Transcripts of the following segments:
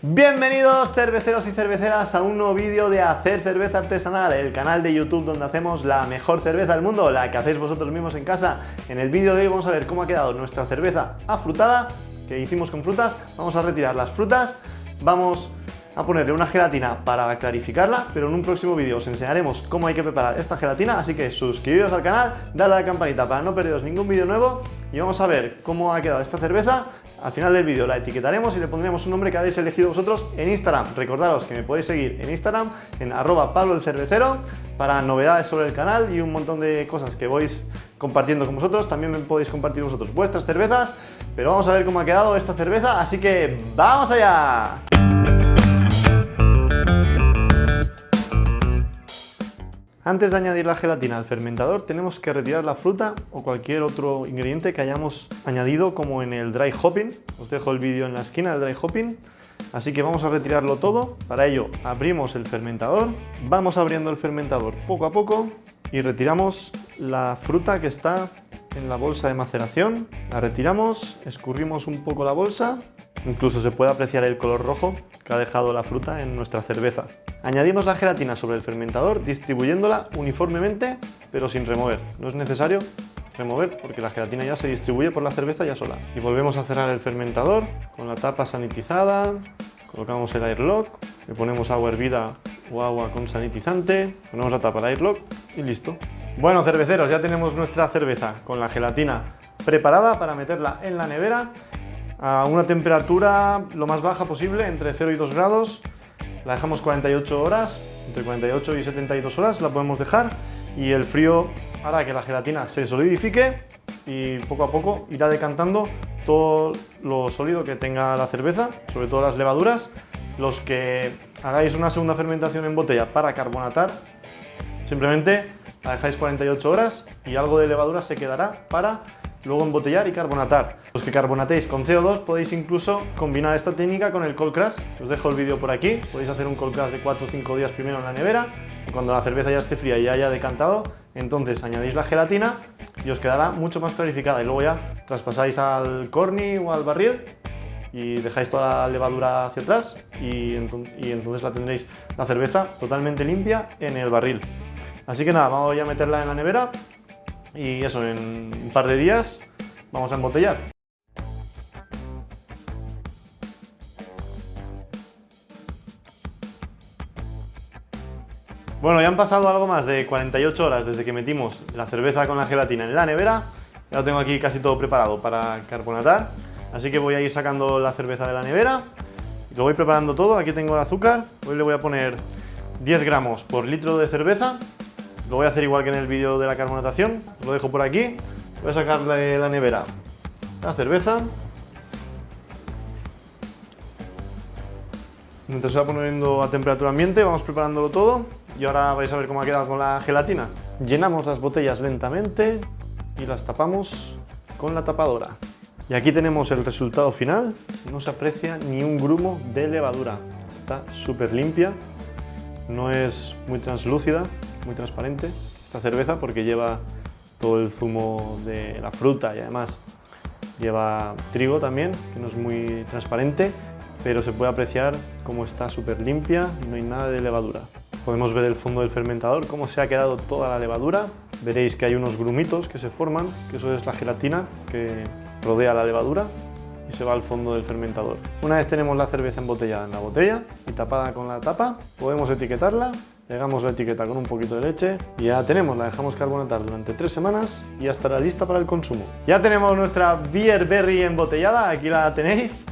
Bienvenidos cerveceros y cerveceras a un nuevo vídeo de Hacer Cerveza Artesanal, el canal de YouTube donde hacemos la mejor cerveza del mundo, la que hacéis vosotros mismos en casa. En el vídeo de hoy vamos a ver cómo ha quedado nuestra cerveza afrutada, que hicimos con frutas. Vamos a retirar las frutas, vamos a ponerle una gelatina para clarificarla, pero en un próximo vídeo os enseñaremos cómo hay que preparar esta gelatina, así que suscribiros al canal, dadle a la campanita para no perderos ningún vídeo nuevo y vamos a ver cómo ha quedado esta cerveza. Al final del vídeo la etiquetaremos y le pondremos un nombre que habéis elegido vosotros en Instagram. Recordaros que me podéis seguir en Instagram en @PabloElCervecero para novedades sobre el canal y un montón de cosas que vais compartiendo con vosotros. También me podéis compartir vosotros vuestras cervezas, pero vamos a ver cómo ha quedado esta cerveza, así que ¡vamos allá! Antes de añadir la gelatina al fermentador tenemos que retirar la fruta o cualquier otro ingrediente que hayamos añadido, como en el dry hopping. Os dejo el vídeo en la esquina del dry hopping. Así que vamos a retirarlo todo. Para ello abrimos el fermentador, vamos abriendo el fermentador poco a poco y retiramos la fruta que está en la bolsa de maceración. La retiramos, escurrimos un poco la bolsa. Incluso se puede apreciar el color rojo que ha dejado la fruta en nuestra cerveza. Añadimos la gelatina sobre el fermentador distribuyéndola uniformemente pero sin remover. No es necesario remover porque la gelatina ya se distribuye por la cerveza ya sola. Y volvemos a cerrar el fermentador con la tapa sanitizada, colocamos el airlock, le ponemos agua hervida o agua con sanitizante, ponemos la tapa al airlock y listo. Bueno, cerveceros, ya tenemos nuestra cerveza con la gelatina preparada para meterla en la nevera a una temperatura lo más baja posible, entre 0 y 2 grados. La dejamos 48 horas, entre 48 y 72 horas la podemos dejar, y el frío hará que la gelatina se solidifique y poco a poco irá decantando todo lo sólido que tenga la cerveza, sobre todo las levaduras. Los que hagáis una segunda fermentación en botella para carbonatar, simplemente la dejáis 48 horas y algo de levadura se quedará para luego embotellar y carbonatar. Los que carbonatéis con CO2 podéis incluso combinar esta técnica con el cold crash. Os dejo el vídeo por aquí. Podéis hacer un cold crash de 4 o 5 días primero en la nevera, y cuando la cerveza ya esté fría y haya decantado, entonces añadís la gelatina y os quedará mucho más clarificada, y luego ya traspasáis al corny o al barril y dejáis toda la levadura hacia atrás y entonces la tendréis la cerveza totalmente limpia en el barril. Así que nada, vamos a meterla en la nevera y eso, en un par de días vamos a embotellar. Bueno, ya han pasado algo más de 48 horas desde que metimos la cerveza con la gelatina en la nevera. Ya lo tengo aquí casi todo preparado para carbonatar, así que voy a ir sacando la cerveza de la nevera. Lo voy preparando todo. Aquí tengo el azúcar. Hoy le voy a poner 10 gramos por litro de cerveza. Lo voy a hacer igual que en el vídeo de la carbonatación. Lo dejo por aquí. Voy a sacar de la nevera la cerveza. Mientras se va poniendo a temperatura ambiente, vamos preparándolo todo. Y ahora vais a ver cómo ha quedado con la gelatina. Llenamos las botellas lentamente y las tapamos con la tapadora. Y aquí tenemos el resultado final. No se aprecia ni un grumo de levadura. Está súper limpia. No es muy translúcida, muy transparente esta cerveza, porque lleva todo el zumo de la fruta y además lleva trigo también, que no es muy transparente, pero se puede apreciar cómo está súper limpia y no hay nada de levadura. Podemos ver el fondo del fermentador, cómo se ha quedado toda la levadura. Veréis que hay unos grumitos que se forman, que eso es la gelatina que rodea la levadura y se va al fondo del fermentador. Una vez tenemos la cerveza embotellada en la botella y tapada con la tapa, podemos etiquetarla. Pegamos la etiqueta con un poquito de leche y ya tenemos, la dejamos carbonatar durante 3 semanas y ya estará lista para el consumo. Ya tenemos nuestra Beer Berry embotellada, aquí la tenéis.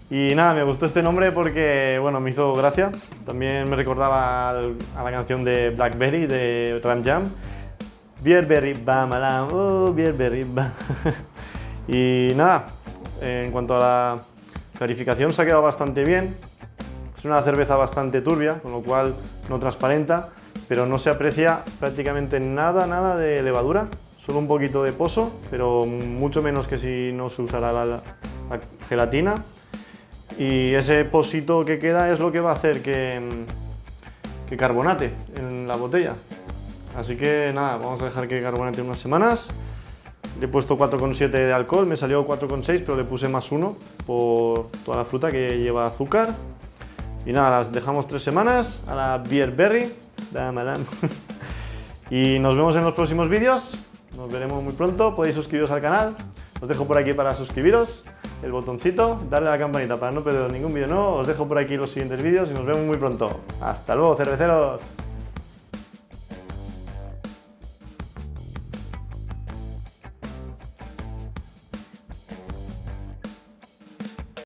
Y nada, me gustó este nombre porque, bueno, me hizo gracia. También me recordaba a la canción de Blackberry de Ram Jam. Beer Berry, bam, alam, oh, Beer Berry, bam. Y nada, en cuanto a la clarificación se ha quedado bastante bien. Es una cerveza bastante turbia, con lo cual no transparenta, pero no se aprecia prácticamente nada de levadura, solo un poquito de pozo, pero mucho menos que si no se usara la gelatina. Y ese posito que queda es lo que va a hacer que carbonate en la botella. Así que nada, vamos a dejar que carbonate unas semanas. Le he puesto 4,7 de alcohol, me salió 4,6, pero le puse más 1 por toda la fruta que lleva azúcar. Y nada, las dejamos 3 semanas a la Beer Berry. Y nos vemos en los próximos vídeos. Nos veremos muy pronto. Podéis suscribiros al canal. Os dejo por aquí para suscribiros. El botoncito, darle a la campanita para no perderos ningún vídeo nuevo. Os dejo por aquí los siguientes vídeos y nos vemos muy pronto. Hasta luego, cerveceros.